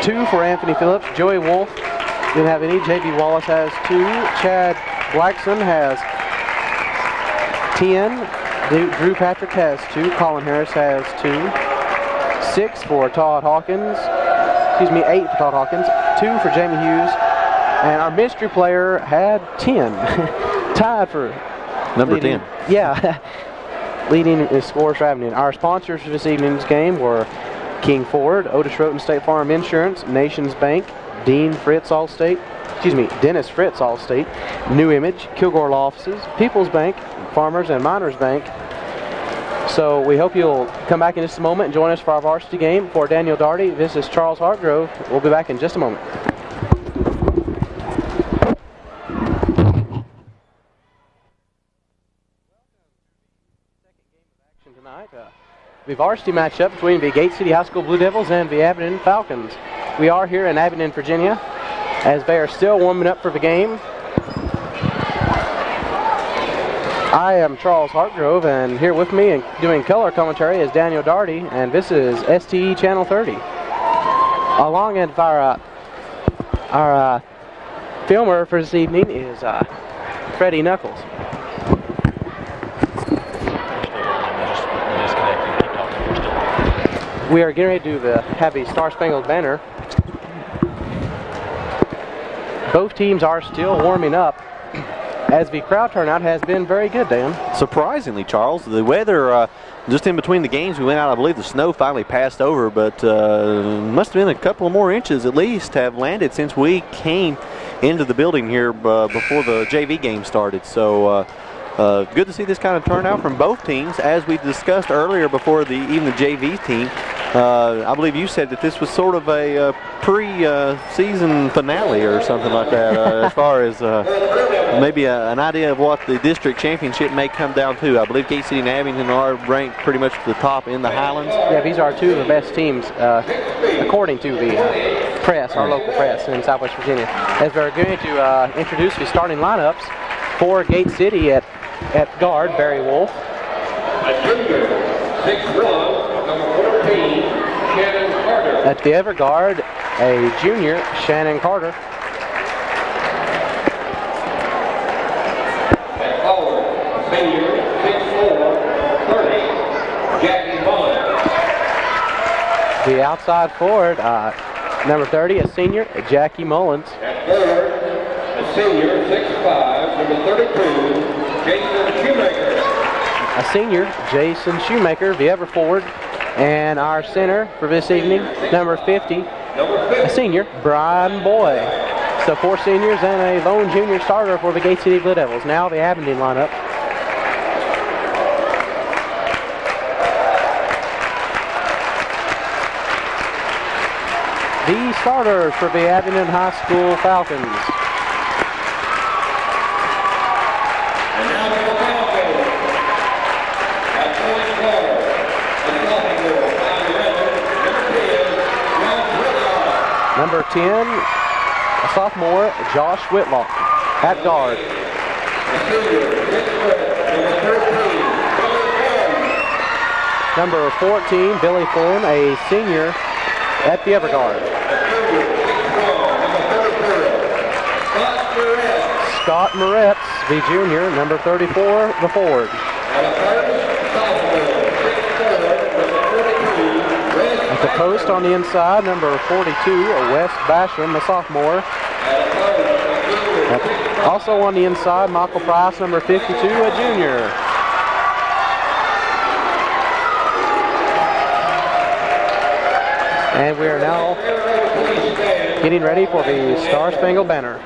2 for Anthony Phillips. Joey Wolf didn't have any. J.B. Wallace has 2. Chad Blackson has 10. Drew Patrick has 2. Colin Harris has 2. 6 for Todd Hawkins. 8 for Todd Hawkins. 2 for Jamie Hughes. And our mystery player had 10. Tied for number leading, 10. Yeah. Leading in scores for Abingdon. Our sponsors for this evening's game were King Ford, Otis Roten State Farm Insurance, Nations Bank, Dennis Fritz Allstate, New Image, Kilgore Law Offices, People's Bank, Farmers and Miners Bank. So we hope you'll come back in just a moment and join us for our varsity game. For Daniel Daugherty, this is Charles Hartgrove. We'll be back in just a moment. The varsity matchup between the Gate City High School Blue Devils and the Abingdon Falcons. We are here in Abingdon, Virginia, as they are still warming up for the game. I am Charles Hartgrove, and here with me and doing color commentary is Daniel Daugherty, and this is STE Channel 30. Along with our filmer for this evening is Freddie Knuckles. We are getting ready to have the Star Spangled Banner. Both teams are still warming up, as the crowd turnout has been very good, Dan. Surprisingly, Charles, the weather, just in between the games we went out, I believe the snow finally passed over, but must have been a couple of more inches at least have landed since we came into the building here before the JV game started. So good to see this kind of turnout from both teams. As we discussed earlier before even the JV team, I believe you said that this was sort of a pre-season finale or something like that, as far as maybe an idea of what the district championship may come down to. I believe Gate City and Abingdon are ranked pretty much at the top in the Highlands. Yeah, these are 2 of the best teams, according to the press, our local press in Southwest Virginia. As we're going to introduce the starting lineups for Gate City at guard, Barry Wolf. A junior, 6'1", number 14, Shannon Carter. At the other guard, a junior, Shannon Carter. At forward, senior, 6'4", 30, Jackie Mullins. The outside forward, number 30, a senior, Jackie Mullins. At third, a senior, 6'5", number 32, Jason Shoemaker. A senior, Jason Shoemaker, the other forward. And our center for this evening, number 50, a senior, Brian Boy. So 4 seniors and a lone junior starter for the Gate City Blue Devils. Now the Abingdon lineup. The starters for the Abingdon High School Falcons. And now to the Falcons. At point guard, Number 10, a sophomore, Josh Whitlock. At guard. Number 14, Billy Fulham, a senior, at the other guard. Scott Moretz, the junior, number 34, the forward. At the post on the inside, number 42, Wes Basham, a sophomore. Also on the inside, Michael Price, number 52, a junior. And we are now getting ready for the Star Spangled Banner.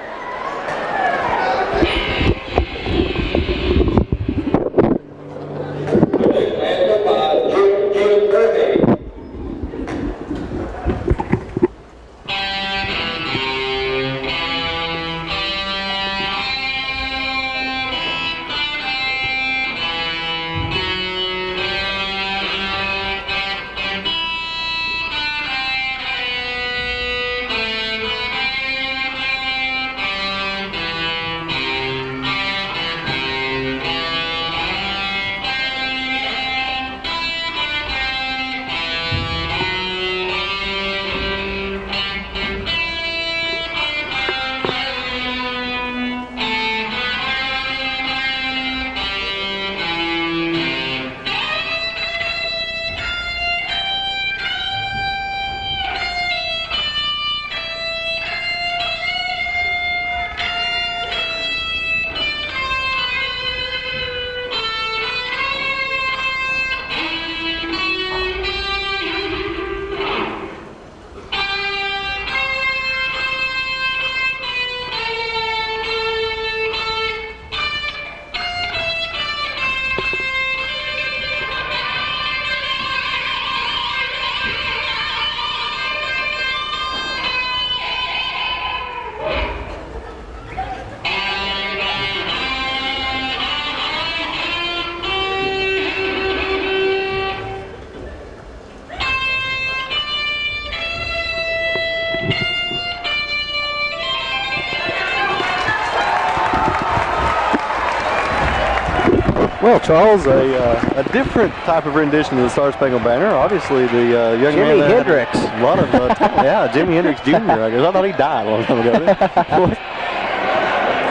Charles, a different type of rendition of the Star Spangled Banner. Obviously, the young Jimi man Hendrix. had a lot of talent. Yeah, Jimi Hendrix Jr. I guess. I thought he died a long time ago.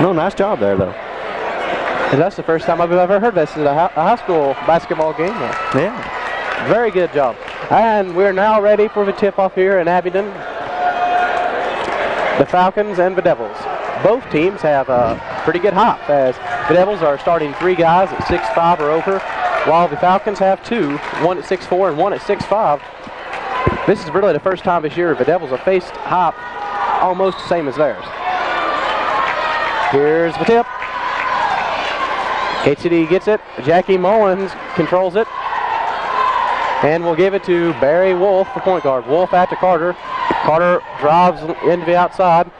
No, nice job there, though. And that's the first time I've ever heard this at a high school basketball game. Yeah. Very good job. And we're now ready for the tip-off here in Abingdon. The Falcons and the Devils. Both teams have a pretty good hop, as the Devils are starting 3 guys at 6'5" or over, while the Falcons have 2, one at 6'4" and one at 6'5". This is really the first time this year the Devils have faced hop almost the same as theirs. Here's the tip. Gate City gets it. Jackie Mullins controls it. And we'll give it to Barry Wolf, the point guard. Wolf out to Carter. Carter drives into the outside.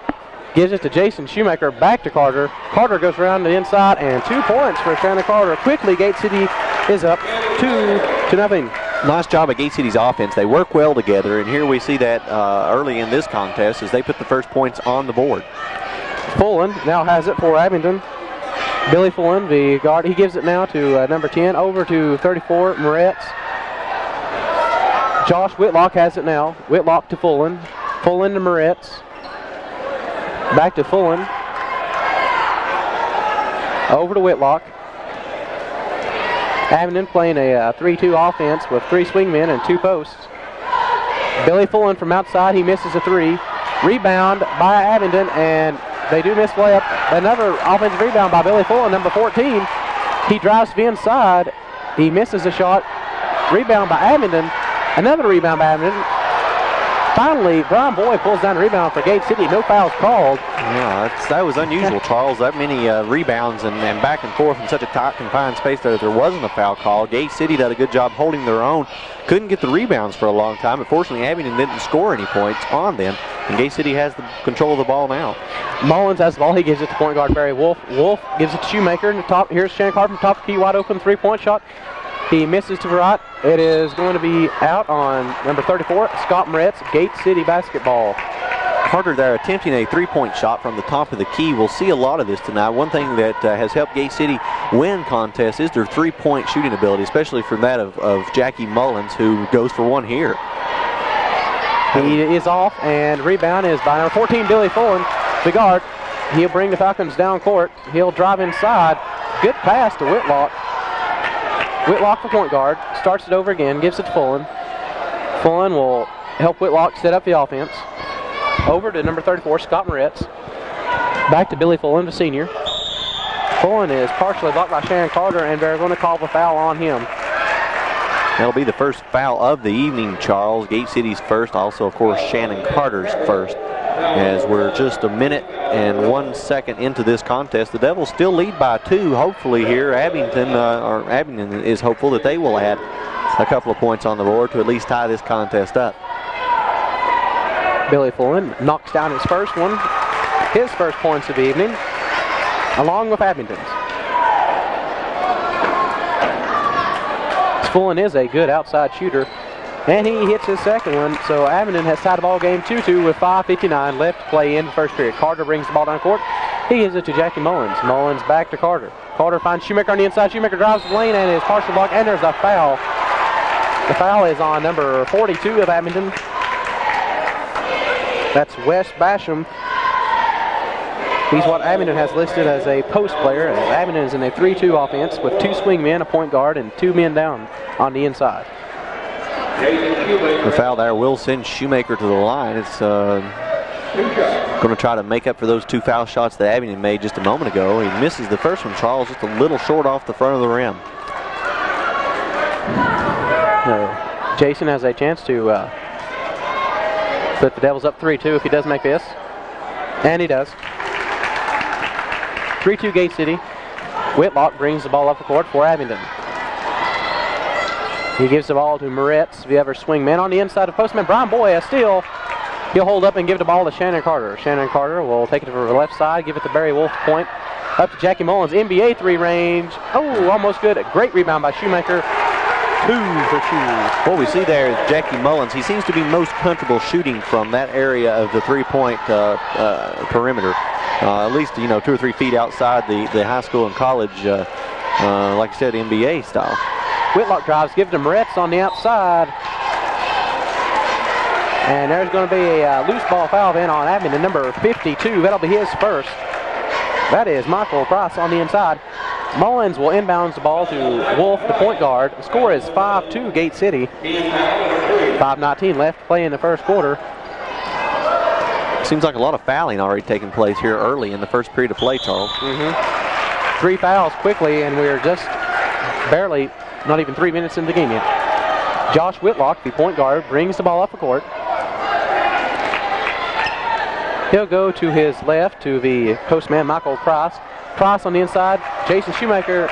Gives it to Jason Shoemaker, back to Carter. Carter goes around the inside, and 2 points for Shannon Carter. Quickly, Gate City is up 2-0. Nice job of Gate City's offense. They work well together, and here we see that early in this contest as they put the first points on the board. Fullen now has it for Abingdon. Billy Fullen, the guard, he gives it now to number 10, over to 34, Moretz. Josh Whitlock has it now. Whitlock to Fullen. Fullen to Moretz. Back to Fullen. Over to Whitlock. Abingdon playing a 3-2 offense with 3 swingmen and 2 posts. Billy Fullen from outside, he misses a 3. Rebound by Abingdon, and they do miss layup. Another offensive rebound by Billy Fullen, number 14. He drives to the inside. He misses a shot. Rebound by Abingdon. Another rebound by Abingdon. Finally, Brian Boyd pulls down the rebound for Gate City. No fouls called. Yeah, that was unusual, Charles. That many rebounds and back and forth in such a tight, confined space there wasn't a foul call. Gate City did a good job holding their own. Couldn't get the rebounds for a long time, but fortunately Abingdon didn't score any points on them. And Gate City has the control of the ball now. Mullins has the ball. He gives it to point guard Barry Wolf. Wolf gives it to Shoemaker in the top. Here's Shannon Carter from top of the key, wide open 3-point shot. He misses to the right. It is going to be out on number 34, Scott Moretz, Gate City basketball. Carter there attempting a 3-point shot from the top of the key. We'll see a lot of this tonight. One thing that has helped Gate City win contests is their 3-point shooting ability, especially from that of Jackie Mullins, who goes for one here. He is off, and rebound is by number 14, Billy Fullen, the guard. He'll bring the Falcons down court. He'll drive inside. Good pass to Whitlock. Whitlock, the point guard, starts it over again, gives it to Fullen. Fullen will help Whitlock set up the offense. Over to number 34, Scott Moretz. Back to Billy Fullen, the senior. Fullen is partially blocked by Shannon Carter, and they're going to call the foul on him. That'll be the first foul of the evening, Charles. Gate City's first, also, of course, Shannon Carter's first. As we're just a minute and 1 second into this contest, the Devils still lead by 2. Hopefully here, Abingdon is hopeful that they will add a couple of points on the board to at least tie this contest up. Billy Fullen knocks down his first one, his first points of the evening, along with Abingdon's. Fullen is a good outside shooter, and he hits his second one, so Abingdon has tied the ball game 2-2 with 5:59 left to play in the first period. Carter brings the ball down court. He gives it to Jackie Mullins. Mullins back to Carter. Carter finds Shoemaker on the inside. Shoemaker drives the lane and is partially blocked, and there's a foul. The foul is on number 42 of Abingdon. That's Wes Basham. He's what Abingdon has listed as a post player. As Abingdon is in a 3-2 offense with 2 swing men, a point guard, and 2 men down on the inside. The foul there will send Shoemaker to the line. It's going to try to make up for those 2 foul shots that Abingdon made just a moment ago. He misses the first one, Charles, just a little short off the front of the rim. Jason has a chance to put the Devils up 3-2 if he does make this. And he does. 3-2 Gate City. Whitlock brings the ball up the court for Abingdon. He gives the ball to Moretz, the other swing man on the inside of postman. Brian Boy, a steal. He'll hold up and give the ball to Shannon Carter. Shannon Carter will take it to the left side, give it to Barry Wolf point. Up to Jackie Mullins, NBA 3 range. Oh, almost good. A great rebound by Shoemaker. 2 for 2. What we see there is Jackie Mullins. He seems to be most comfortable shooting from that area of the 3-point perimeter. At least, 2 or 3 feet outside the high school and college like I said, NBA style. Whitlock drives, gives to Moretz on the outside. And there's going to be a loose ball foul then on Abingdon, number 52. That'll be his first. That is Michael Price on the inside. Mullins will inbounds the ball to Wolf, the point guard. The score is 5-2 Gate City. 5:19 left to play in the first quarter. Seems like a lot of fouling already taking place here early in the first period of play, Charles. 3 fouls quickly, and we're just barely, not even 3 minutes into the game yet. Josh Whitlock, the point guard, brings the ball up the court. He'll go to his left to the postman, Michael Price. Price on the inside. Jason Shoemaker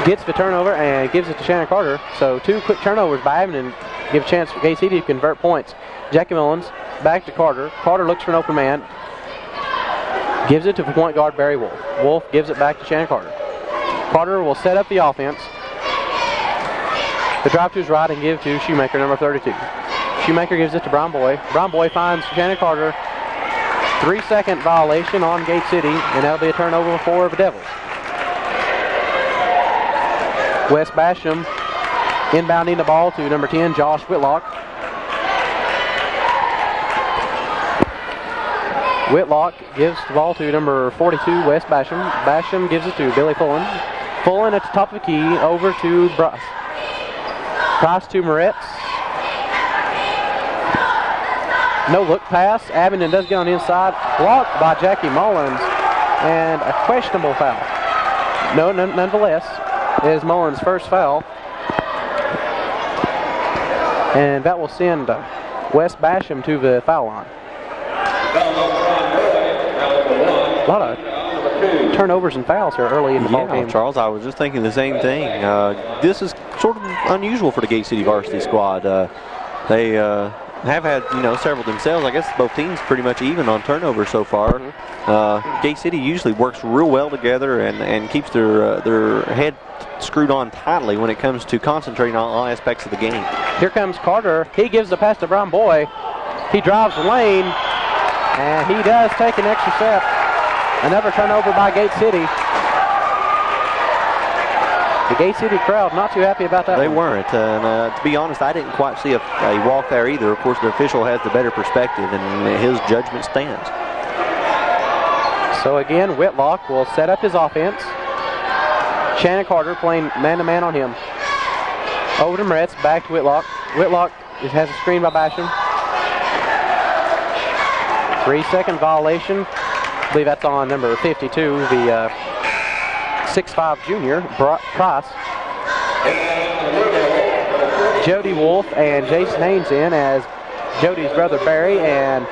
gets the turnover and gives it to Shannon Carter. So 2 quick turnovers by Abingdon give a chance for Gate City to convert points. Jackie Mullins back to Carter. Carter looks for an open man. Gives it to the point guard, Barry Wolf. Wolf gives it back to Shannon Carter. Carter will set up the offense. The drive to his right and give to Shoemaker, number 32. Shoemaker gives it to Brown Boy. Brown Boy finds Shannon Carter. 3-second violation on Gate City, and that'll be a turnover for the Devils. Wes Basham inbounding the ball to number 10, Josh Whitlock. Whitlock gives the ball to number 42, Wes Basham. Basham gives it to Billy Fullen. Fullen at the top of the key, over to Price. Price to Moretz. No look pass. Abingdon does get on the inside. Blocked by Jackie Mullins. And a questionable foul. Nonetheless, it is Mullins' first foul. And that will send Wes Basham to the foul line. A lot of turnovers and fouls here early in the ball game. Charles, I was just thinking the same thing. This is sort of unusual for the Gate City varsity squad. They have had, several themselves. I guess both teams pretty much even on turnovers so far. Gate City usually works real well together and keeps their head screwed on tightly when it comes to concentrating on all aspects of the game. Here comes Carter. He gives the pass to Brown Boy. He drives the lane, and he does take an extra step. Another turnover by Gate City. The Gate City crowd not too happy about that. They weren't. And to be honest, I didn't quite see a walk there either. Of course, the official has the better perspective, and his judgment stands. So again, Whitlock will set up his offense. Shannon Carter playing man-to-man on him. Over to Moretz, back to Whitlock. Whitlock has a screen by Basham. 3-second violation. I believe that's on number 52, the 6'5 junior, Price. Jody Wolf and Jason Haynes in as Jody's brother Barry and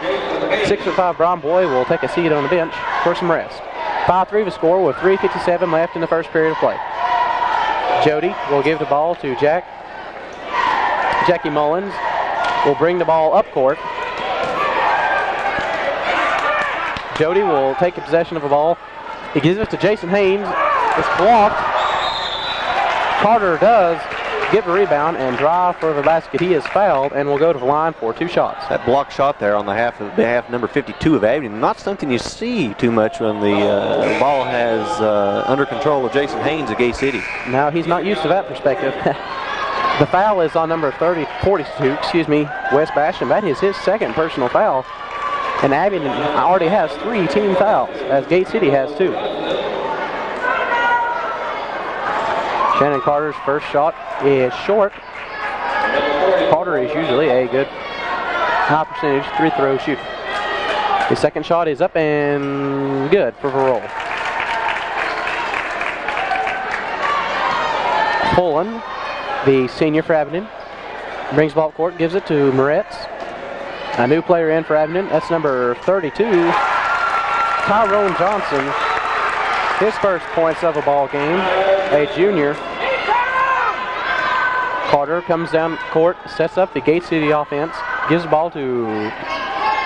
6'5 Brown Boy will take a seat on the bench for some rest. 5-3 the score with 3:57 left in the first period of play. Jody will give the ball to Jackie Mullins will bring the ball up court. Jody will take possession of the ball. He gives it to Jason Haynes. It's blocked. Carter does get the rebound and drive for the basket. He is fouled and will go to the line for 2 shots. That block shot there on the behalf of number 52 of Abingdon, not something you see too much when the ball has under control of Jason Haynes of Gate City. Now he's not used to that perspective. The foul is on number 42, Wes Basham. That is his second personal foul. And Abingdon already has 3 team fouls, as Gate City has 2. Shannon Carter's first shot is short. Carter is usually a good high percentage free throw shooter. His second shot is up and good for the roll. Fullen, the senior for Abingdon, brings the ball up court, gives it to Moretz. A new player in for Abingdon. That's number 32, Tyrone Johnson. His first points of a ball game, a junior. Carter comes down court, sets up the Gate City offense, gives the ball to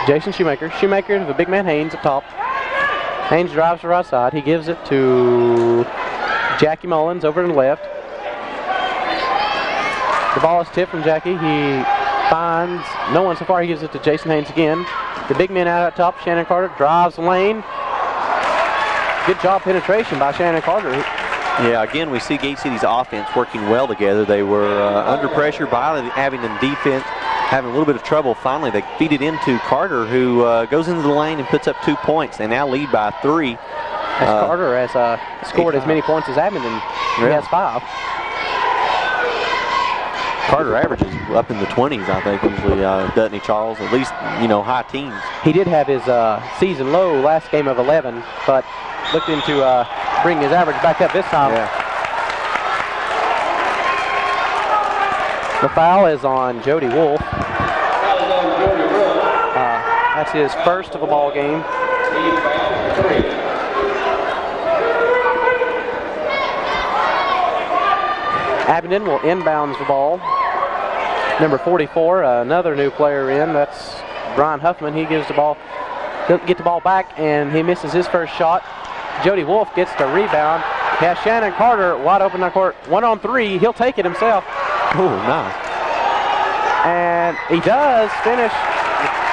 Jason Shoemaker. Shoemaker to the big man Haynes up top. Haynes drives to the right side. He gives it to Jackie Mullins over to the left. The ball is tipped from Jackie. He finds no one so far. He gives it to Jason Haynes again. The big man out at top, Shannon Carter, drives the lane. Good job penetration by Shannon Carter. Yeah, again, we see Gate City's offense working well together. They were under pressure by the Abingdon defense, having a little bit of trouble. Finally, they feed it into Carter, who goes into the lane and puts up 2 points. They now lead by 3. As Carter has scored as many points as Abingdon. He has 5. Carter averages up in the 20s, I think, usually, doesn't he, Charles? At least, high teens. He did have his season low last game of 11, but looked into bring his average back up this time. Yeah. The foul is on Jody Wolf. That's his first of the ball game. Abingdon will inbounds the ball. Number 44, another new player in. That's Brian Huffman. He gives the ball, he'll get the ball back, and he misses his first shot. Jody Wolf gets the rebound. He has Shannon Carter wide open on court. 1-on-3. He'll take it himself. Oh, nice. And he does finish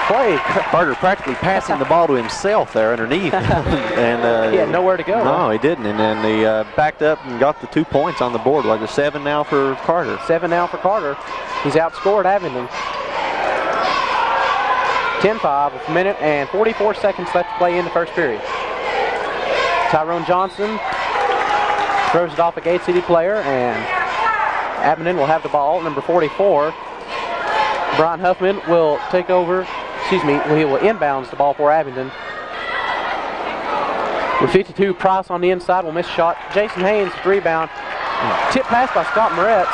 play. Carter practically passing the ball to himself there underneath. And he had nowhere to go. No, he didn't. And then they backed up and got the 2 points on the board. Like a 7 now for Carter. 7 now for Carter. He's outscored Abingdon. 10-5 with a minute and 44 seconds left to play in the first period. Tyrone Johnson throws it off a Gate City player, and Abingdon will have the ball. Number 44, Brian Huffman will take over. He will inbounds the ball for Abingdon. With 52, Price on the inside will miss a shot. Jason Haynes rebound. Tip pass by Scott Moretz.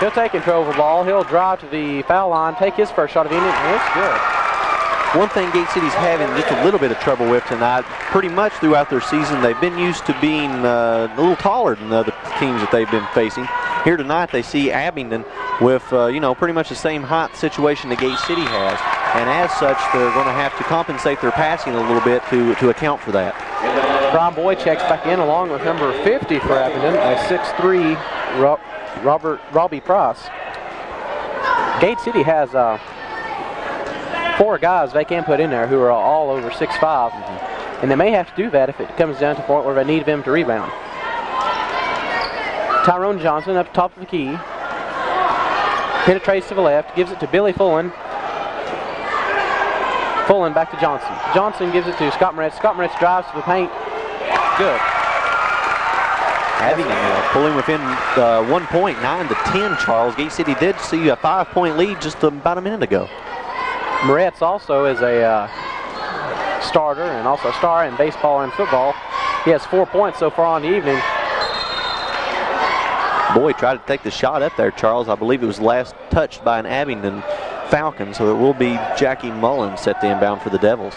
He'll take control of the ball. He'll drive to the foul line, take his first shot of the evening, and it's good. One thing Gate City's having just a little bit of trouble with tonight, pretty much throughout their season, they've been used to being a little taller than the other teams that they've been facing. Here tonight they see Abingdon with, pretty much the same height situation that Gate City has. And as such, they're going to have to compensate their passing a little bit to account for that. Brian Boyd checks back in along with number 50 for Abingdon, a 6'3", Robbie Price. Gate City has 4 guys they can put in there who are all over 6'5", and they may have to do that if it comes down to the point where they need them to rebound. Tyrone Johnson up top of the key. Penetrates to the left, gives it to Billy Fullen. Fullen back to Johnson. Johnson gives it to Scott Moretz. Scott Moretz drives to the paint. Good. Abingdon pulling within 1 point, 9-10, Charles. Gate City did see a 5-point lead just about a minute ago. Moretz also is a starter and also a star in baseball and football. He has 4 points so far on the evening. Boy tried to take the shot up there, Charles. I believe it was last touched by an Abingdon Falcon, so it will be Jackie Mullins set the inbound for the Devils.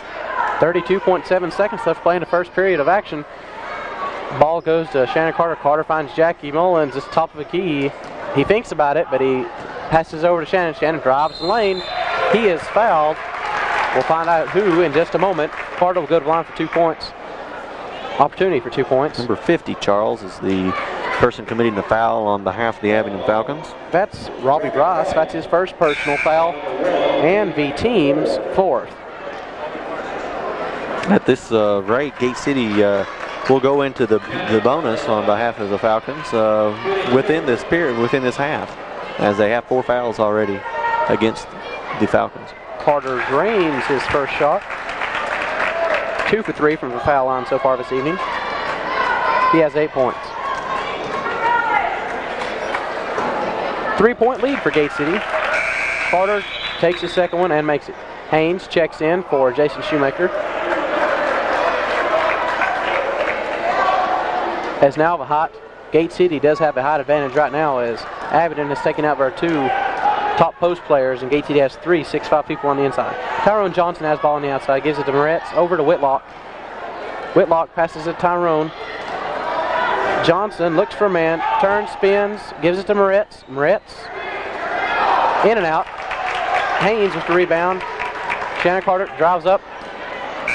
32.7 seconds left to play in the first period of action. Ball goes to Shannon Carter. Carter finds Jackie Mullins at the top of the key. He thinks about it, but he passes over to Shannon. Shannon drives the lane. He is fouled. We'll find out who in just a moment. Carter will go to the line for 2 points. Opportunity for 2 points. Number 50, Charles, is the person committing the foul on behalf of the Abingdon Falcons. That's Robbie Bryce. That's his first personal foul and the team's 4th. At this rate, Gate City will go into the bonus on behalf of the Falcons within this period, within this half, as they have 4 fouls already against the Falcons. Carter drains his first shot. 2 for 3 from the foul line so far this evening. He has 8 points. 3-point lead for Gate City. Carter takes his second one and makes it. Haynes checks in for Jason Shoemaker. As now the height, Gate City does have a height advantage right now as Abingdon has taken out their 2 top post players, and Gate City has 3 6'5" people on the inside. Tyrone Johnson has ball on the outside, gives it to Moretz, over to Whitlock. Whitlock passes it to Tyrone. Johnson looks for a man, turns, spins, gives it to Moretz. Moretz, in and out. Haynes with the rebound. Shannon Carter drives up,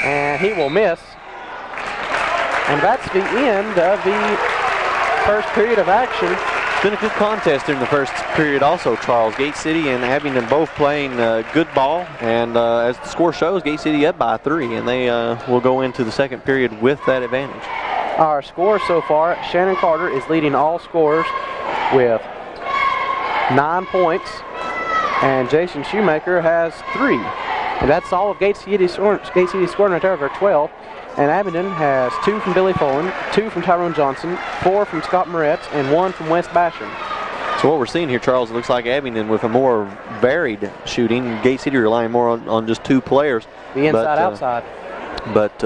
and he will miss. And that's the end of the first period of action. It's been a good contest during the first period also, Charles. Gate City and Abingdon both playing good ball, and as the score shows, Gate City up by 3, and they will go into the second period with that advantage. Our scores so far, Shannon Carter is leading all scorers with 9 points, and Jason Shoemaker has 3. And that's all of Gate City scoring right there for 12. And Abingdon has 2 from Billy Fullen, 2 from Tyrone Johnson, 4 from Scott Moretz, and 1 from Wes Basham. So what we're seeing here, Charles, it looks like Abingdon with a more varied shooting. Gate City relying more on just 2 players. The inside-outside. But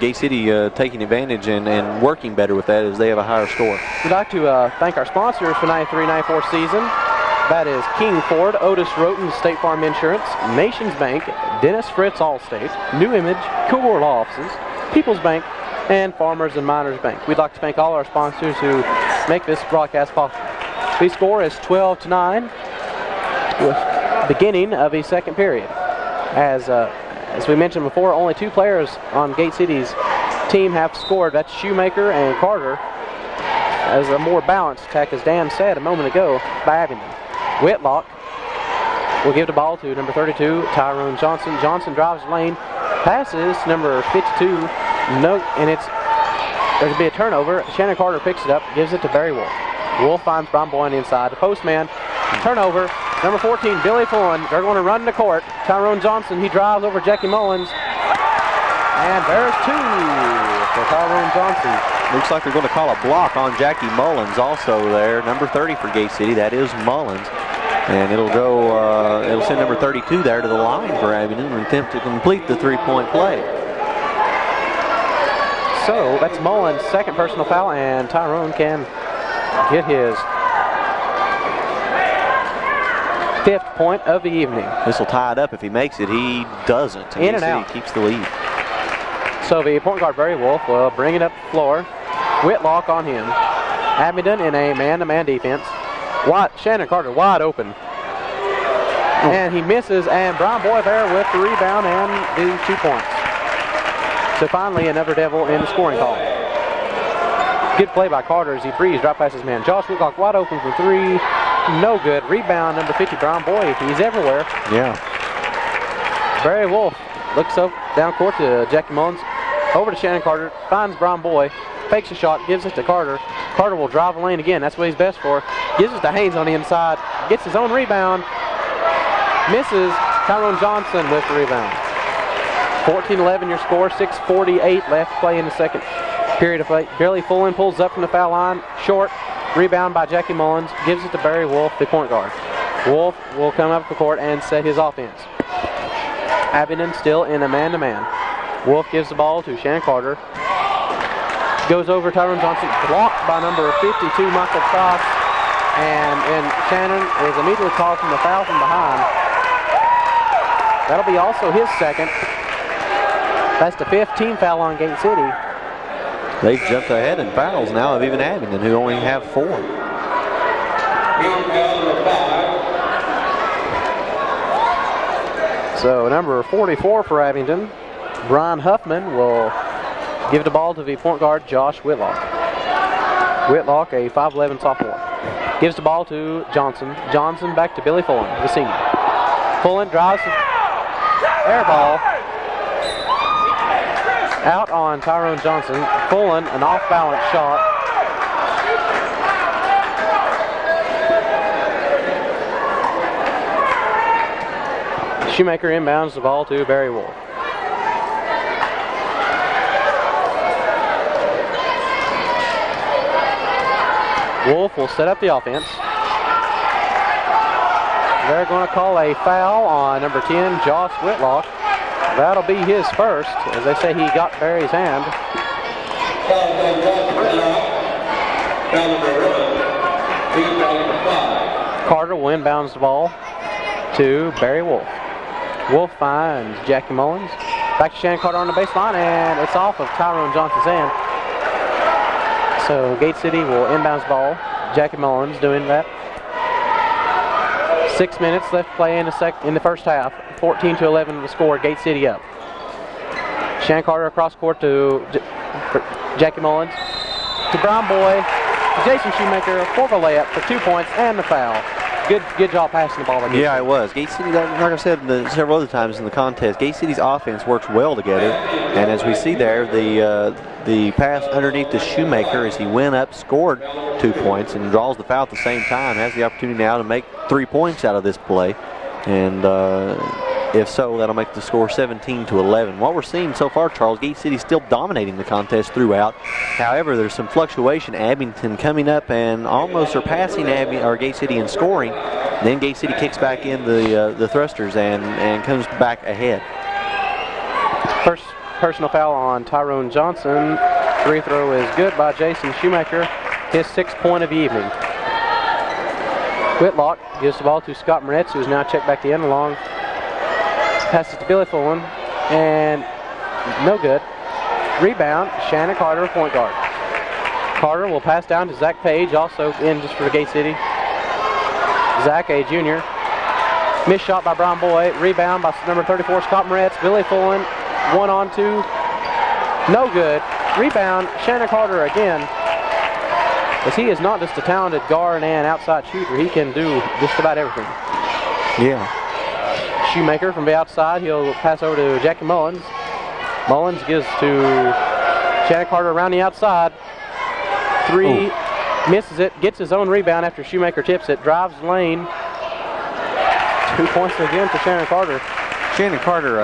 Gate City taking advantage and working better with that as they have a higher score. We'd like to thank our sponsors for 93-94 season. That is King Ford, Otis Roten, State Farm Insurance, Nations Bank, Dennis Fritz Allstate, New Image, Kilgore Law Offices, People's Bank, and Farmers and Miners Bank. We'd like to thank all our sponsors who make this broadcast possible. The score is 12-9 with beginning of the second period. As we mentioned before, only 2 players on Gate City's team have scored. That's Shoemaker and Carter, as a more balanced attack, as Dan said a moment ago, by Abingdon. Whitlock will give the ball to number 32, Tyrone Johnson. Johnson drives the lane, passes number 52, and there's going to be a turnover. Shannon Carter picks it up, gives it to Barry Wolf. Wolf finds Brian Boy on the inside. The postman, turnover. Number 14, Billy Fullen. They're going to run the court. Tyrone Johnson, he drives over Jackie Mullins. And there's 2 for Tyrone Johnson. Looks like they're going to call a block on Jackie Mullins also there. Number 30 for Gate City, that is Mullins. And it'll send number 32 there to the line for Abingdon and attempt to complete the 3-point play. So that's Mullins' second personal foul, and Tyrone can get his 5th point of the evening. This will tie it up if he makes it. He doesn't. In and out. He keeps the lead. So the point guard, Barry Wolf, will bring it up the floor. Whitlock on him. Abingdon in a man-to-man defense. Shannon Carter wide open. And he misses, and Brian Boy there with the rebound and the 2 points. So finally another Devil in the scoring column. Good play by Carter as he breezed right past his man. Josh Whitlock wide open for 3. No good. Rebound number 50, Brian Boy. He's everywhere. Yeah. Barry Wolf looks up down court to Jackie Mullins. Over to Shannon Carter. Finds Brian Boy. Fakes a shot. Gives it to Carter. Carter will drive the lane again. That's what he's best for. Gives it to Haynes on the inside. Gets his own rebound. Misses. Tyrone Johnson with the rebound. 14-11 your score. 6:48 left to play in the second period of play. Billy Fullen pulls up from the foul line. Short. Rebound by Jackie Mullins. Gives it to Barry Wolf, the point guard. Wolf will come up the court and set his offense. Abingdon still in a man-to-man. Wolf gives the ball to Shannon Carter. Goes over Tyrone Johnson. Blocked by number 52, Michael Cross. And Shannon is immediately called from the foul from behind. That'll be also his second. That's the 15th foul on Gate City. They've jumped ahead in fouls now of even Abingdon, who only have 4. So number 44 for Abingdon, Brian Huffman, will give the ball to the point guard, Josh Whitlock. Whitlock, a 5'11 sophomore. Gives the ball to Johnson. Johnson back to Billy Fullen, the senior. Fullen drives the air ball out on Tyrone Johnson. Fullen, an off-balance shot. Shoemaker inbounds the ball to Barry Wolf. Wolf will set up the offense. They're going to call a foul on number 10, Josh Whitlock. That'll be his first, as they say he got Barry's hand. Carter will inbounds the ball to Barry Wolf. Wolf finds Jackie Mullins. Back to Shannon Carter on the baseline, and it's off of Tyrone Johnson's hand. So Gate City will inbounds the ball. Jackie Mullins doing that. 6 minutes left to play in the first half. 14-11 the score. Gate City up. Shannon Carter across court to Jackie Mullins. To Brown Boy. To Jason Shoemaker for the layup for 2 points and the foul. Good job passing the ball. By Yeah, it was. Gate City, like I said several other times in the contest, Gate City's offense works well together. And as we see there, the pass underneath the Shoemaker as he went up, scored 2 points, and draws the foul at the same time, has the opportunity now to make 3 points out of this play. And if so, that'll make the score 17-11. What we're seeing so far, Charles, Gate City still dominating the contest throughout. However, there's some fluctuation. Abingdon coming up and almost surpassing Gate City in scoring. Then Gate City kicks back in the thrusters and comes back ahead. First personal foul on Tyrone Johnson. Free throw is good by Jason Shoemaker. His 6th point of the evening. Whitlock gives the ball to Scott Moretz, who is now checked back the end along. Passes to Billy Fullen, and no good. Rebound, Shannon Carter, point guard. Carter will pass down to Zach Page, also in just for Gate City. Zach, a junior. Missed shot by Brian Boy. Rebound by number 34, Scott Moretz. Billy Fullen, 1-on-2. No good. Rebound, Shannon Carter again. As he is not just a talented guard and outside shooter, he can do just about everything. Yeah. Shoemaker from the outside, he'll pass over to Jackie Mullins. Mullins gives to Shannon Carter around the outside. 3, misses it, gets his own rebound after Shoemaker tips it, drives the lane. 2 points again for Shannon Carter. Shannon Carter,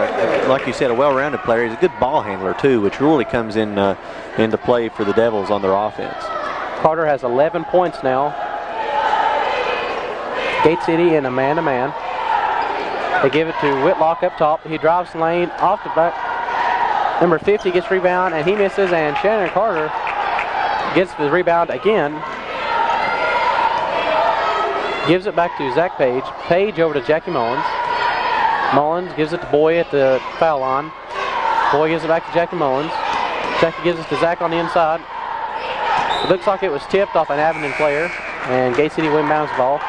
like you said, a well-rounded player. He's a good ball handler, too, which really comes into play for the Devils on their offense. Carter has 11 points now. Gate City in a man-to-man. They give it to Whitlock up top. He drives the lane off the back. Number 50 gets rebound, and he misses, and Shannon Carter gets the rebound again. Gives it back to Zach Page. Page over to Jackie Mullins. Mullins gives it to Boy at the foul line. Boy gives it back to Jackie Mullins. Jackie gives it to Zach on the inside. It looks like it was tipped off an Abingdon player, and Gate City win-bounds the ball.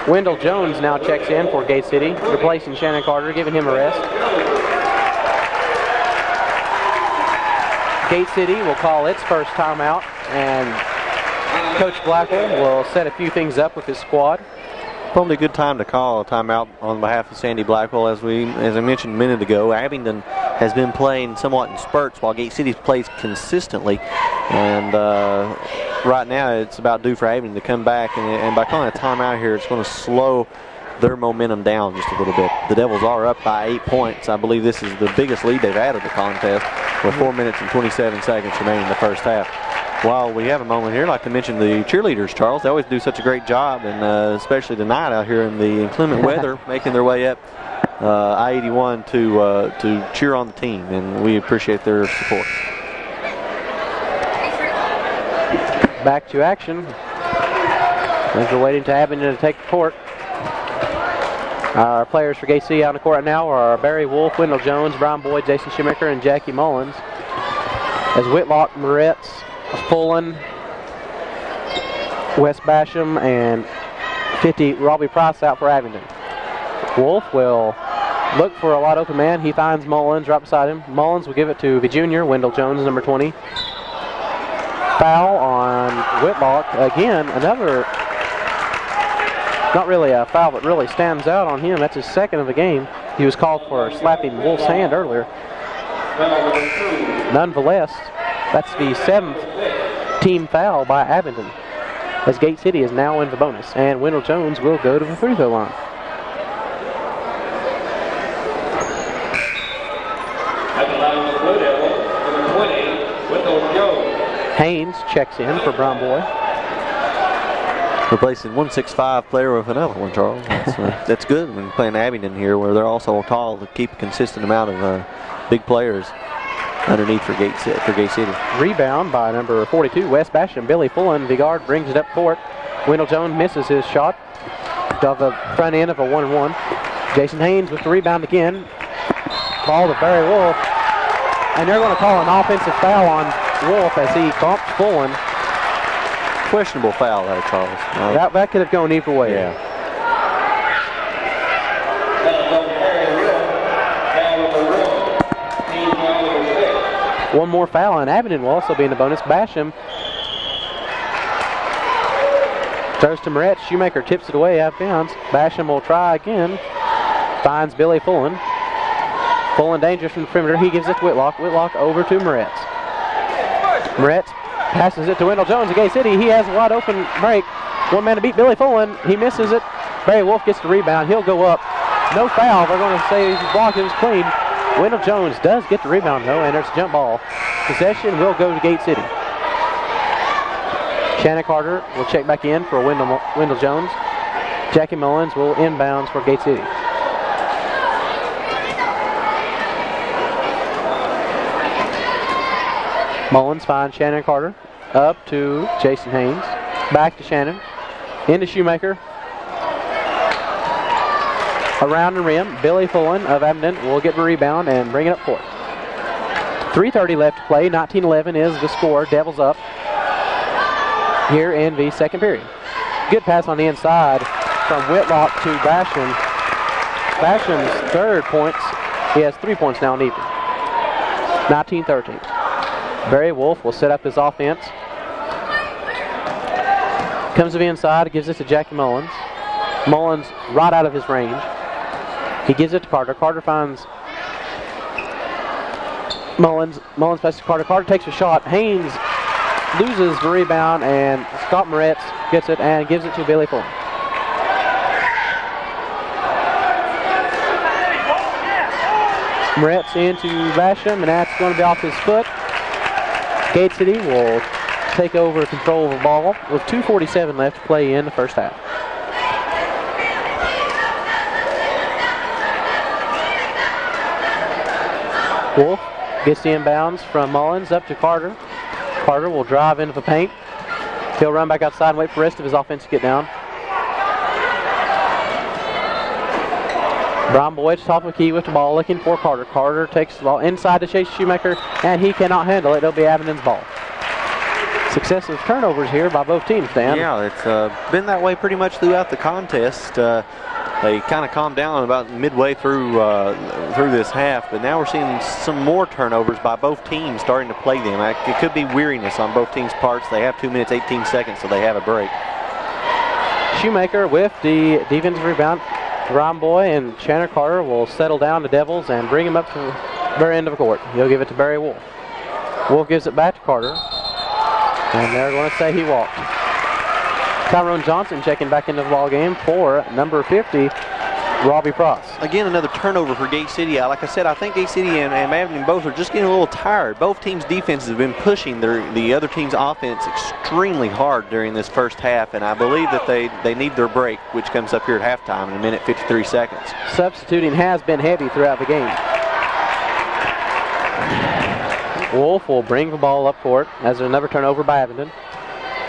Wendell Jones now checks in for Gate City, replacing Shannon Carter, giving him a rest. Gate City will call its first timeout, and Coach Blackwell will set a few things up with his squad. Probably a good time to call a timeout on behalf of Sandy Blackwell. As I mentioned a minute ago, Abingdon has been playing somewhat in spurts while Gate City plays consistently. And right now it's about due for Abingdon to come back. And by calling a timeout here, it's going to slow their momentum down just a little bit. The Devils are up by 8 points. I believe this is the biggest lead they've had of the contest with 4 minutes and 27 seconds remaining in the first half. While we have a moment here, I'd like to mention the cheerleaders, Charles. They always do such a great job, and especially tonight out here in the inclement weather, making their way up I-81 to cheer on the team, and we appreciate their support. Back to action. As we're waiting to Abingdon to take the court. Our players for Gate City out on the court right now are Barry Wolf, Wendell Jones, Brian Boyd, Jason Shoemaker, and Jackie Mullins. As Whitlock, Moretz, Fullen, Wes Basham, and 50 Robbie Price out for Abingdon. Wolf will look for a wide open man. He finds Mullins right beside him. Mullins will give it to the junior, Wendell Jones, number 20. Foul on Whitlock. Again, another, not really a foul, but really stands out on him. That's his second of the game. He was called for slapping Wolf's hand earlier. Nonetheless, that's the 7th team foul by Abingdon, as Gate City is now in the bonus, and Wendell Jones will go to the free throw line. Haynes checks in for Brown Boy. Replacing 165 player with another one, Charles. That's good when playing Abingdon here, where they're also tall to keep a consistent amount of big players underneath for Gate City. Rebound by number 42, Wes Basham. Billy Fullen, the guard, brings it up court. Wendell Jones misses his shot off the front end of a 1-and-1. Jason Haynes with the rebound again. Ball to Barry Wolf. And they're going to call an offensive foul on Wolf as he bumped Fullen. Questionable foul there, Charles. That could have gone either way. Yeah. One more foul, and Abingdon will also be in the bonus. Basham Throws to Moretz. Shoemaker tips it away out of bounds. Basham will try again. Finds Billy Fullen. Fullen dangerous from the perimeter. He gives it to Whitlock. Whitlock over to Moretz. Moretz passes it to Wendell Jones of Gate City. He has a wide open break. One man to beat Billy Fullen. He misses it. Barry Wolf gets the rebound. He'll go up. No foul. They're going to say his block. It was clean. Wendell Jones does get the rebound though, and there's a jump ball. Possession will go to Gate City. Shannon Carter will check back in for Wendell Jones. Jackie Mullins will inbounds for Gate City. Mullins finds Shannon Carter. Up to Jason Haynes. Back to Shannon. Into Shoemaker. Around the rim, Billy Fullen of Abingdon will get the rebound and bring it up court. 3:30 left to play. 19-11 is the score. Devils up here in the second period. Good pass on the inside from Whitlock to Basham. Basham's third points. He has 3 points now in evening. 19-13. Barry Wolf will set up his offense. Comes to the inside, gives it to Jackie Mullins. Mullins right out of his range. He gives it to Carter. Carter finds Mullins. Mullins passes to Carter. Carter takes a shot. Haynes loses the rebound, and Scott Moretz gets it and gives it to Billy Fullen. Moretz into Basham, and that's going to be off his foot. Gate City will take over control of the ball with 2:47 left to play in the first half. Wolf gets the inbounds from Mullins up to Carter. Carter will drive into the paint. He'll run back outside and wait for the rest of his offense to get down. Brian Boyd top of the key with the ball, looking for Carter. Carter takes the ball inside to Chase Shoemaker, and he cannot handle it. It'll be Abingdon's ball. Successive turnovers here by both teams, Dan. Yeah, it's been that way pretty much throughout the contest. They kind of calmed down about midway through this half, but now we're seeing some more turnovers by both teams starting to play them. It could be weariness on both teams' parts. They have 2 minutes, 18 seconds, so they have a break. Shoemaker with the defensive rebound. Ron Boy and Shannon Carter will settle down the Devils and bring him up to the very end of the court. He'll give it to Barry Wolf. Wolf gives it back to Carter, and they're going to say he walked. Tyrone Johnson checking back into the ball game for number 50, Robbie Pross. Again, another turnover for Gate City. Like I said, I think Gate City and Abingdon both are just getting a little tired. Both teams' defenses have been pushing the other team's offense extremely hard during this first half, and I believe that they need their break, which comes up here at halftime in a minute 53 seconds. Substituting has been heavy throughout the game. Wolf will bring the ball up court as another turnover by Abingdon.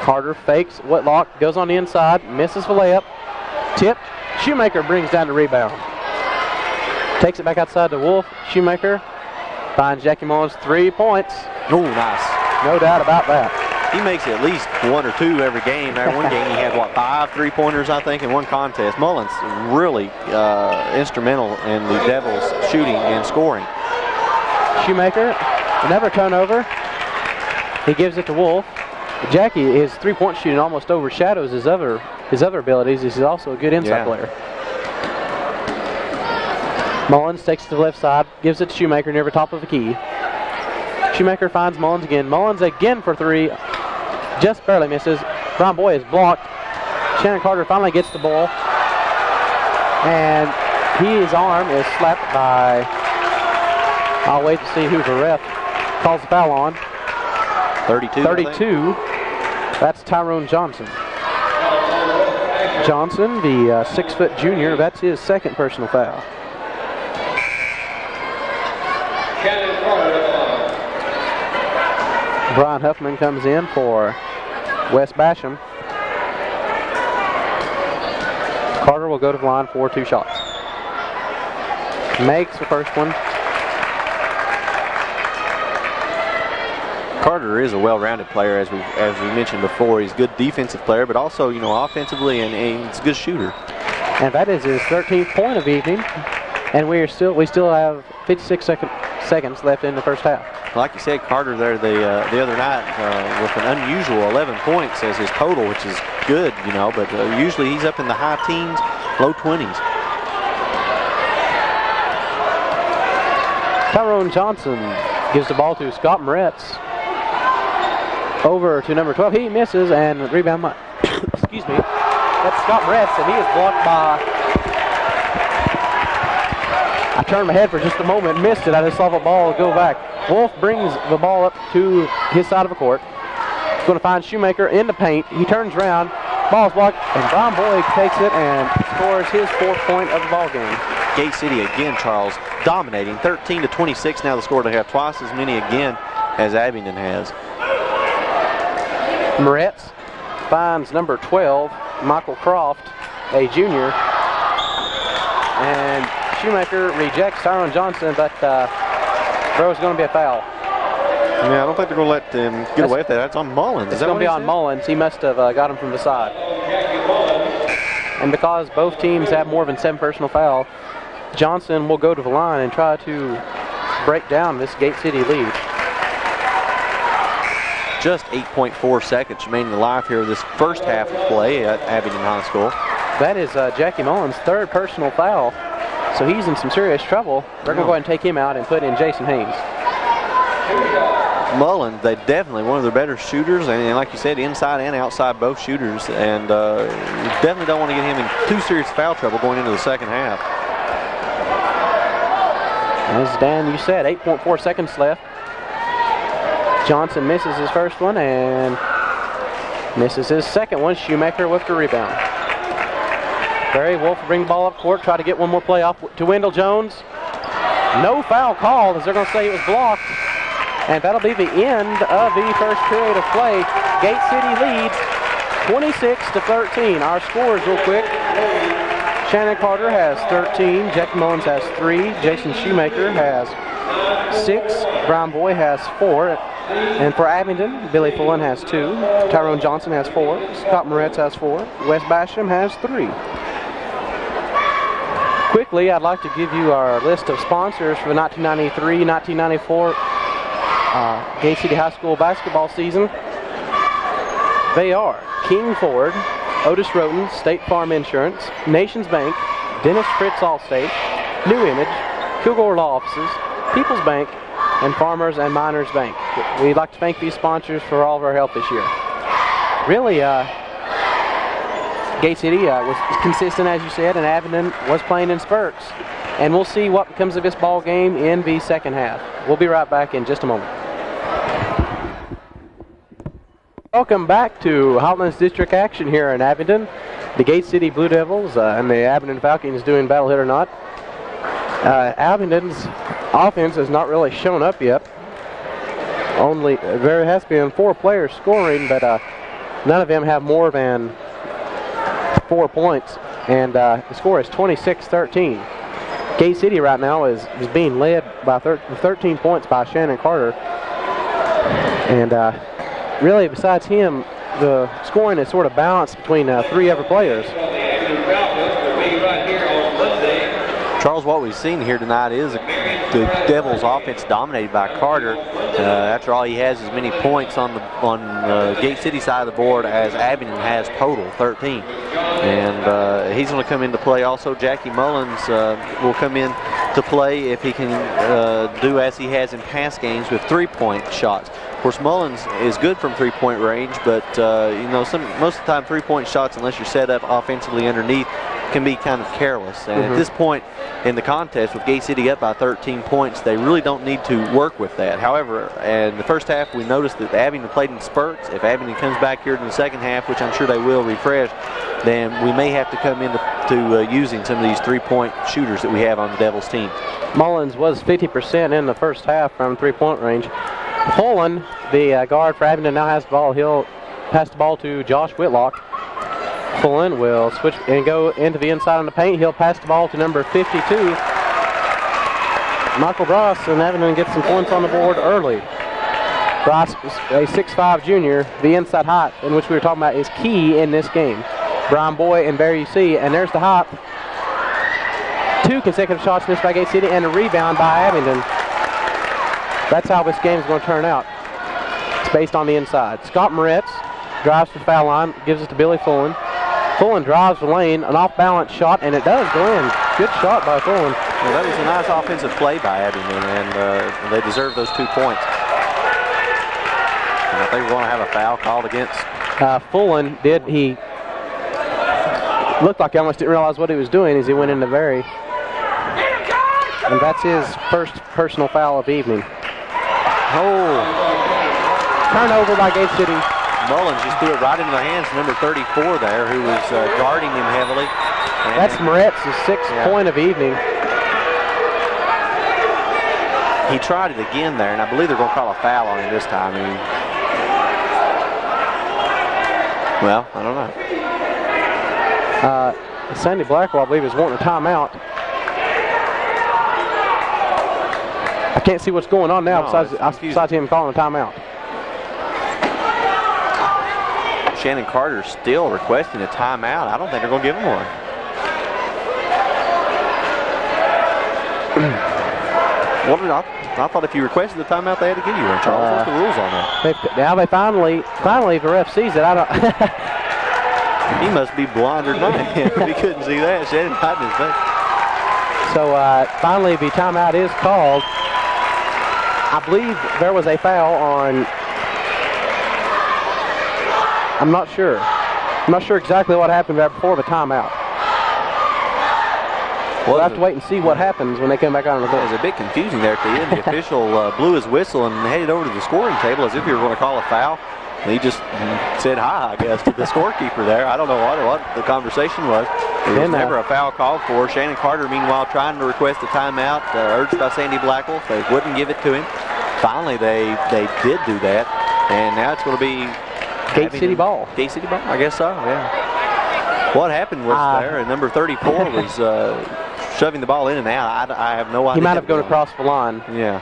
Carter fakes. Whitlock goes on the inside, misses the layup. Tipped. Shoemaker brings down the rebound. Takes it back outside to Wolf. Shoemaker finds Jackie Mullins 3 points. Oh, nice. No doubt about that. He makes at least 1 or 2 every game. That one game he had, 5 3-pointers, I think, in one contest. Mullins really instrumental in the Devils shooting and scoring. Shoemaker, another turnover. He gives it to Wolf. Jackie, his 3-point shooting almost overshadows his other abilities. He's also a good inside player. Mullins takes it to the left side, gives it to Shoemaker near the top of the key. Shoemaker finds Mullins again. Mullins again for 3. Just barely misses. Brian Boy is blocked. Shannon Carter finally gets the ball. And his arm is slapped by, I'll wait to see who the ref calls the foul on. 32. That's Tyrone Johnson. Johnson, the 6-foot junior, that's his second personal foul. Brian Huffman comes in for Wes Basham. Carter will go to the line for 2 shots. Makes the first one. Carter is a well-rounded player, as we mentioned before. He's a good defensive player, but also, offensively, and he's a good shooter. And that is his 13th point of the evening. And we still have 56 seconds left in the first half. Like you said, Carter there the other night with an unusual 11 points as his total, which is good, you know, but usually he's up in the high teens, low 20s. Tyrone Johnson gives the ball to Scott Moretz. Over to number 12. He misses, and rebound, excuse me, that's Scott Moretz, and he is blocked by, I turned my head for just a moment, missed it. I just saw the ball go back. Wolf brings the ball up to his side of the court. He's going to find Shoemaker in the paint. He turns around, ball's blocked, and Brian Boyd takes it and scores his 4th point of the ball game. Gate City again, Charles, dominating, 13-26 now the score. They have twice as many again as Abingdon has. Moretz finds number 12, Michael Croft, a junior, and Shoemaker rejects Tyrone Johnson, but throw is going to be a foul. Yeah, I don't think they're going to let them get away with that. That's on Mullins. It's going to be on Mullins. He must have got him from the side. And because both teams have more than 7 personal fouls, Johnson will go to the line and try to break down this Gate City lead. Just 8.4 seconds remaining alive here this first half of play at Abingdon High School. That is Jackie Mullins' 3rd personal foul, so he's in some serious trouble. They're going to go ahead and take him out and put in Jason Haynes. Mullins, they definitely one of their better shooters, and like you said, inside and outside both shooters, and you definitely don't want to get him in too serious foul trouble going into the second half. As Dan, you said, 8.4 seconds left. Johnson misses his first one and misses his second one. Shoemaker with the rebound. Barry Wolf will bring the ball up court, try to get one more play off to Wendell Jones. No foul called, as they're going to say it was blocked. And that'll be the end of the first period of play. Gate City leads 26-13. Our scores real quick. Shannon Carter has 13. Jackie Mullins has 3. Jason Shoemaker has 6. Brian Boy has 4. And for Abingdon, Billy Fullen has 2. Tyrone Johnson has 4. Scott Moretz has 4. Wes Basham has 3. Quickly, I'd like to give you our list of sponsors for the 1993-1994 Gate City High School basketball season. They are King Ford, Otis Roten, State Farm Insurance, Nations Bank, Dennis Fritz Allstate, New Image, Kilgore Law Offices, People's Bank, and Farmers and Miners Bank. We'd like to thank these sponsors for all of our help this year. Really, Gate City was consistent, as you said, and Abingdon was playing in spurts. And we'll see what becomes of this ball game in the second half. We'll be right back in just a moment. Welcome back to Highlands District action here in Abingdon. The Gate City Blue Devils and the Abingdon Falcons doing battle hit or not. Abingdon's offense has not really shown up yet. Only there has been 4 players scoring, but none of them have more than 4 points, and the score is 26-13. Gate City right now is being led by 13 points by Shannon Carter, and really besides him, the scoring is sort of balanced between 3 other players. Charles, what we've seen here tonight is the Devils' offense dominated by Carter. After all, he has as many points on the Gate City side of the board as Abingdon has total, 13. And he's going to come into play. Also, Jackie Mullins will come in to play if he can do as he has in past games with 3-point shots. Of course, Mullins is good from 3-point range, but you know, most of the time 3-point shots, unless you're set up offensively underneath, can be kind of careless. And at this point in the contest, with Gate City up by 13 points, they really don't need to work with that. However, in the first half, we noticed that Abingdon played in spurts. If Abingdon comes back here in the second half, which I'm sure they will refresh, then we may have to come into using some of these 3-point shooters that we have on the Devils team. Mullins was 50% in the first half from 3-point range. Fullen, the guard for Abingdon, now has the ball. He'll pass the ball to Josh Whitlock. Fullen will switch and go into the inside on the paint. He'll pass the ball to number 52, Michael Bross, and Abingdon gets some points on the board early. Bross is a 6'5 junior. The inside hop, in which we were talking about, is key in this game. Brian Boy and Barry UC, and there's the hop. 2 consecutive shots missed by Gate City and a rebound by Abingdon. That's how this game is going to turn out. It's based on the inside. Scott Moretz drives to the foul line, gives it to Billy Fullen. Fullen drives the lane, an off-balance shot, and it does go in. Good shot by Fullen. Well, that was a nice offensive play by Abingdon, and they deserve those 2 points. And I think we're going to have a foul called against. Fullen did. He looked like he almost didn't realize what he was doing as he went into Berry. And that's his first personal foul of the evening. Oh. Turnover by Gate City. Mullins just threw it right into the hands of number 34 there, who was guarding him heavily. And that's Moretz's 6th point of the evening. He tried it again there, and I believe they're going to call a foul on him this time. Well, I don't know. Sandy Blackwell, I believe, is wanting a timeout. I can't see what's going on now besides him calling a timeout. Shannon Carter still requesting a timeout. I don't think they're going to give him one. I thought if you requested the timeout, they had to give you one. Charles, what's the rules on that? Now they finally, the ref sees it. I don't. He must be blinder than I am. He couldn't see that. Shannon hiding his face. So finally, the timeout is called. I believe there was a foul on. I'm not sure. I'm not sure exactly what happened there before the timeout. We'll have to wait and see what happens when they come back on the court. It was a bit confusing there at the end. The official blew his whistle and headed over to the scoring table as if he were going to call a foul. And he just said hi, I guess, to the scorekeeper there. I don't know what the conversation was. There was never a foul called for. Shannon Carter, meanwhile, trying to request a timeout, urged by Sandy Blackwell. They wouldn't give it to him. Finally, they did do that. And now it's going to be Gate City ball. Gate City ball? I guess so, yeah. What happened was there, and number 34 was shoving the ball in and out. I have no idea. He might have gone across the line. Yeah.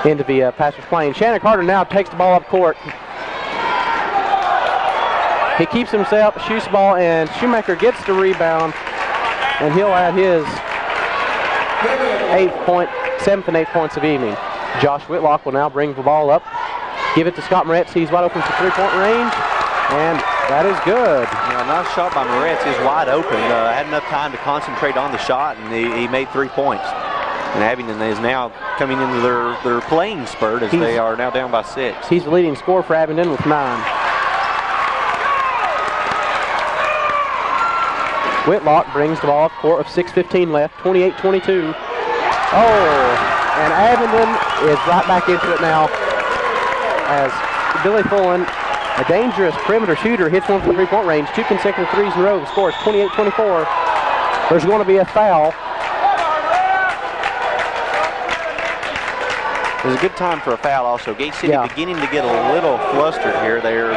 Into the passer's plane. Shannon Carter now takes the ball up court. He keeps himself, shoots the ball, and Shoemaker gets the rebound, and he'll add his 7th and 8th points of evening. Josh Whitlock will now bring the ball up. Give it to Scott Moretz. He's wide open for three-point range, and that is good. Yeah, nice shot by Moretz. He's wide open. Had enough time to concentrate on the shot, and he made 3 points. And Abingdon is now coming into their playing spurt as they are now down by 6. He's the leading scorer for Abingdon with 9. Whitlock brings the ball up court with 6:15 left, 28-22. Oh, and Abingdon is right back into it now as Billy Fullen, a dangerous perimeter shooter, hits one from the three-point range. 2 consecutive threes in a row. The score is 28-24. There's going to be a foul. It was a good time for a foul also. Gate City beginning to get a little flustered here. They're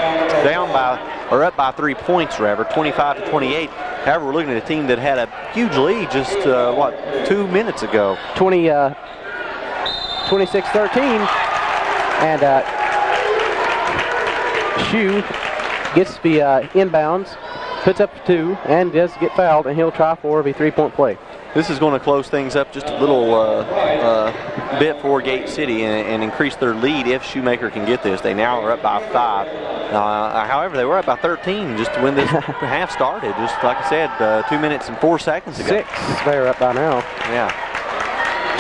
up by 3 points, rather, 25-28. However, we're looking at a team that had a huge lead just, 2 minutes ago. 26-13. And Shue gets the inbounds, puts up 2, and does get fouled, and he'll try for the three-point play. This is going to close things up just a little bit for Gate City and increase their lead if Shoemaker can get this. They now are up by 5. However, they were up by 13 just when this half started. Just like I said, 2 minutes and 4 seconds ago. 6 they're up by now. Yeah.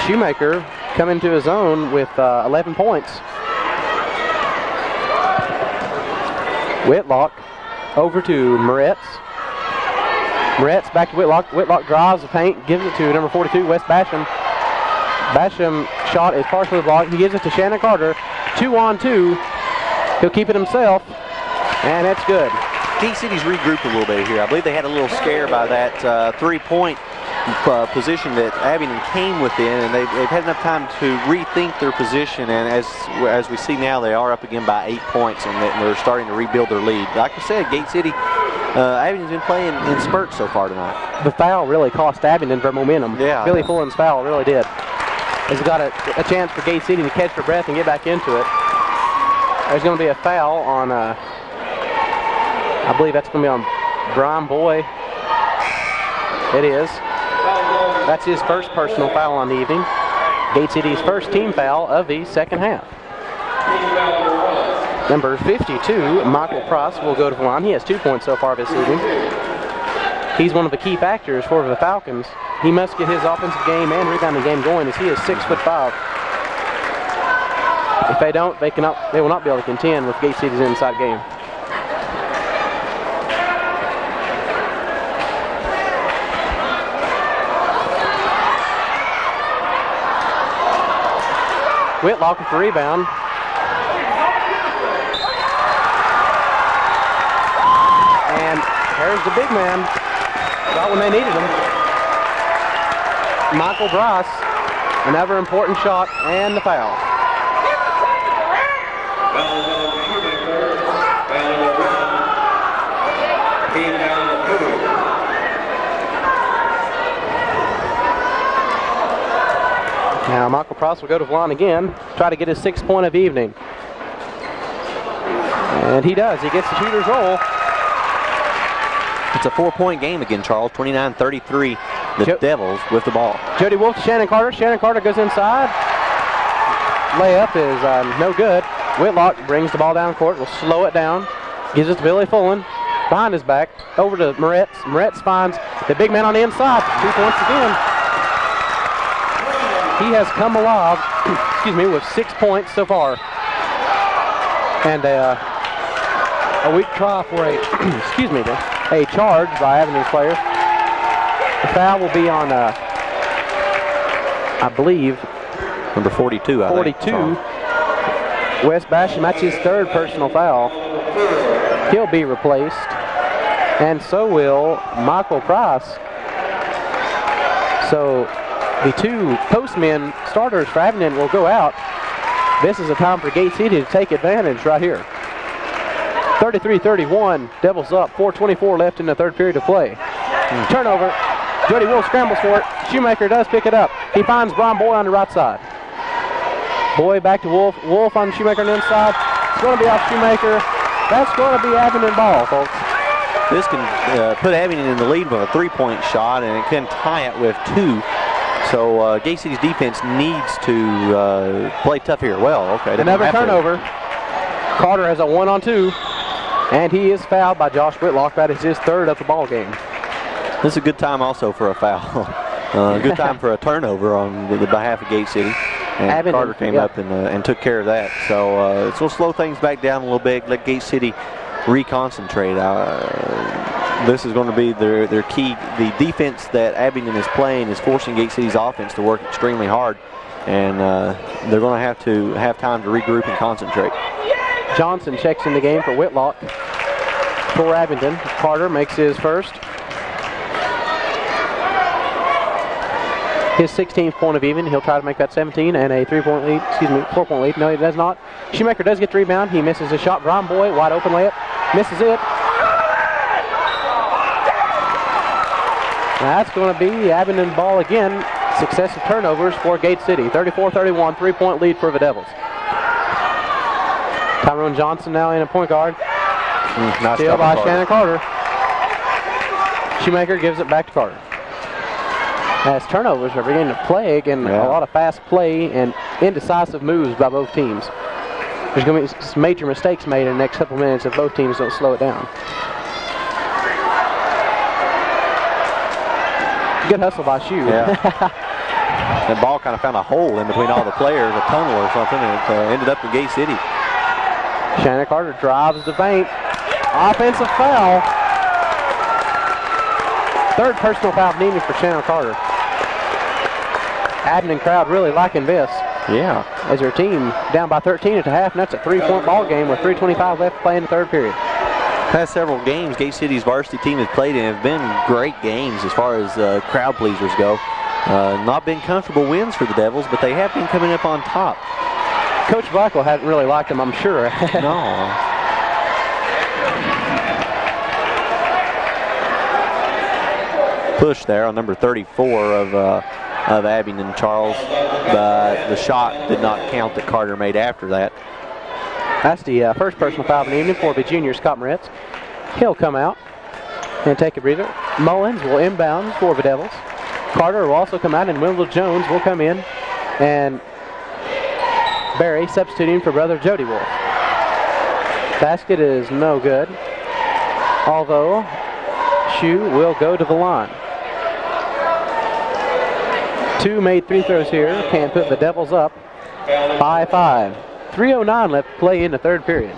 Shoemaker coming to his own with 11 points. Whitlock over to Moretz. Moretz back to Whitlock. Whitlock drives the paint, gives it to number 42, Wes Basham. Basham shot is partially blocked. He gives it to Shannon Carter. 2-on-2. He'll keep it himself, and that's good. Gate City's regrouped a little bit here. I believe they had a little scare by that three-point position that Abingdon came within, and they've had enough time to rethink their position, and as we see now, they are up again by 8 points, and they're starting to rebuild their lead. Like I said, Gate City, Abingdon's been playing in spurts so far tonight. The foul really cost Abingdon their momentum. Yeah. Billy Fullen's foul really did. He's got a chance for Gate City to catch their breath and get back into it. There's going to be a foul on, I believe that's going to be on Brian Boy. It is. That's his first personal foul on the evening. Gate City's first team foul of the second half. Number 52, Michael Price, will go to the line. He has 2 points so far this evening. He's one of the key factors for the Falcons. He must get his offensive game and rebounding game going as he is 6'5". If they don't, they will not be able to contend with Gate City's inside game. Whitlock with the rebound. And there's the big man. About when they needed him. Michael Price, another important shot, and the foul. Now Michael Price will go to the line again, try to get his 6th point of the evening. And he does. He gets the shooter's roll. It's a 4-point game again, Charles. 29-33, the Devils with the ball. Jody Wolf to Shannon Carter. Shannon Carter goes inside. Layup is no good. Whitlock brings the ball down court. Will slow it down. Gives it to Billy Fullen. Behind his back. Over to Moretz. Moretz finds the big man on the inside. 2 points again. He has come alive, with 6 points so far. And a weak try for a charge by Abingdon's players. The foul will be on, I believe, number 42. 42. Wes Basham, that's his 3rd personal foul. He'll be replaced, and so will Michael Price. So the 2 postmen starters for Abingdon will go out. This is a time for Gate City to take advantage right here. 33-31, Devils up, 4:24 left in the 3rd period of play. Turnover, Jody Wolf scrambles for it. Shoemaker does pick it up. He finds Brian Boyd on the right side. Boyd back to Wolf. Wolf on Shoemaker on the inside. It's going to be off Shoemaker. That's going to be Abingdon ball, folks. This can put Abingdon in the lead with a 3-point shot, and it can tie it with 2. So Gate City's defense needs to play tough here. Well, okay. Another turnover. Carter has a 1-on-2, and he is fouled by Josh Whitlock. That is his 3rd of the ball game. This is a good time also for a foul. Good time for a turnover on the behalf of Gate City. And Abingdon, Carter came up and took care of that. So it's going to slow things back down a little bit, let Gate City reconcentrate. This is going to be their key. The defense that Abingdon is playing is forcing Gate City's offense to work extremely hard, and they're going to have time to regroup and concentrate. Johnson checks in the game for Whitlock for Abingdon. Carter makes his 1st. His 16th point of even. He'll try to make that 17 and a 4-point lead. No, he does not. Shoemaker does get the rebound. He misses his shot. Brian Boyd, wide open layup. Misses it. That's going to be Abingdon ball again. Successive turnovers for Gate City. 34-31, 3-point lead for the Devils. Tyrone Johnson now in a point guard. Nice steal by Shannon Carter. Shoemaker gives it back to Carter. As turnovers are beginning to plague, and a lot of fast play and indecisive moves by both teams. There's going to be some major mistakes made in the next couple minutes if both teams don't slow it down. Good hustle by Shue. Yeah. That ball kind of found a hole in between all the players, a tunnel or something, and it ended up in Gate City. Shannon Carter drives the paint. Offensive foul. 3rd personal foul needed for Shannon Carter. Abingdon crowd really liking this. Yeah. As their team down by 13 at the half, and that's a 3-point ball game with 3:25 left to play in the 3rd period. Past several games, Gate City's varsity team has played and have been great games as far as crowd pleasers go. Not been comfortable wins for the Devils, but they have been coming up on top. Coach Blackwell hadn't really liked them, I'm sure. No. Push there on number 34 of Abingdon, Charles, but the shot did not count that Carter made after that. That's the 1st personal foul of the evening for the junior Scott Moretz. He'll come out and take a breather. Mullins will inbound for the Devils. Carter will also come out, and Wendell Jones will come in, and Barry substituting for brother Jody Wolf. Basket is no good, although Shoe will go to the line. 2 made free throws here. Can put the Devils up by 5. 3:09 left to play in the third period.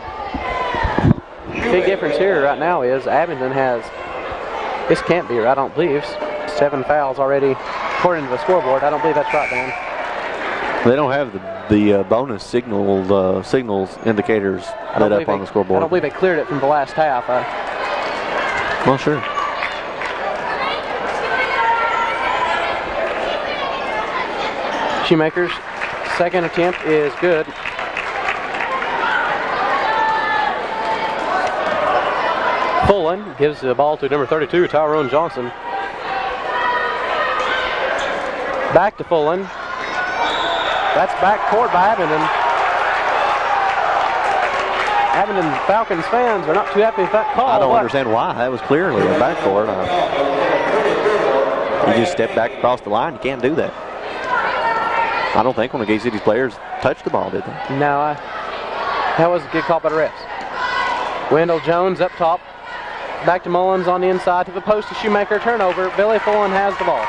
Big difference here right now is Abingdon has, this can't be right, I don't believe, 7 fouls already according to the scoreboard. I don't believe that's right, Dan. They don't have the bonus signals indicators lit up on the scoreboard. I don't believe they cleared it from the last half. Well, sure. Shoemaker's second attempt is good. Fullen gives the ball to number 32, Tyrone Johnson. Back to Fullen. That's backcourt by Abingdon. Abingdon Falcons fans are not too happy with that call. I don't understand why. That was clearly a backcourt. You just step back across the line. You can't do that. I don't think one of Gate City's players touched the ball, did they? No, that was a good call by the refs. Wendell Jones up top. Back to Mullins on the inside to the post to Shoemaker. Turnover. Billy Fullen has the ball.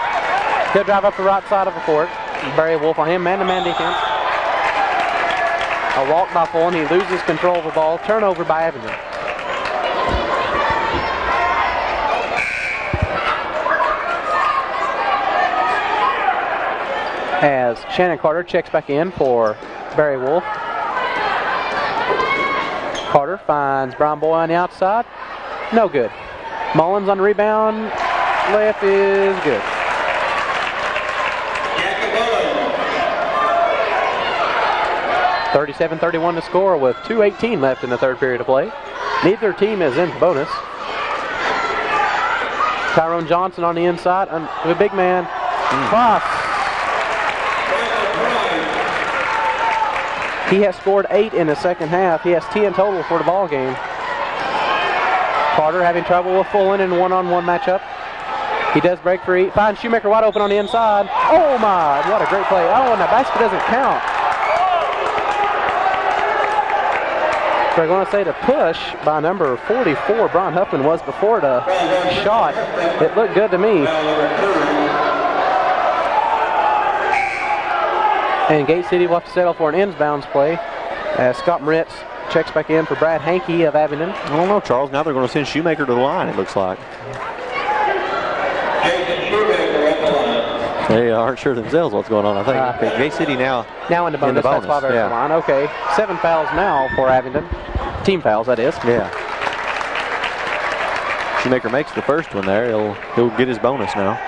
He'll drive up the right side of the court. Barry Wolf on him. Man-to-man defense. A walk by Fullen. He loses control of the ball. Turnover by Abingdon. As Shannon Carter checks back in for Barry Wolf. Carter finds Brian Boy on the outside. No good. Mullins on the rebound. Left is good. 37-31 to score with 2:18 left in the third period of play. Neither team is in bonus. Tyrone Johnson on the inside. The big man. Cross. He has scored 8 in the second half. He has 10 total for the ball game. Carter having trouble with Fullen in a one-on-one matchup. He does break free. Finds Shoemaker wide open on the inside. Oh my, what a great play. Oh, and the basket doesn't count. They're going to say the push by number 44, Brian Huffman, was before the shot. It looked good to me. And Gate City will have to settle for an inbounds play as Scott Moritz checks back in for Brad Hankey of Abingdon. I don't know, Charles. Now they're going to send Shoemaker to the line, it looks like. They aren't sure themselves what's going on, I think. Gate City now in the bonus. That's why they're at the line. Okay, 7 fouls now for Abingdon. Team fouls, that is. Yeah. Shoemaker makes the first one there. He'll get his bonus now.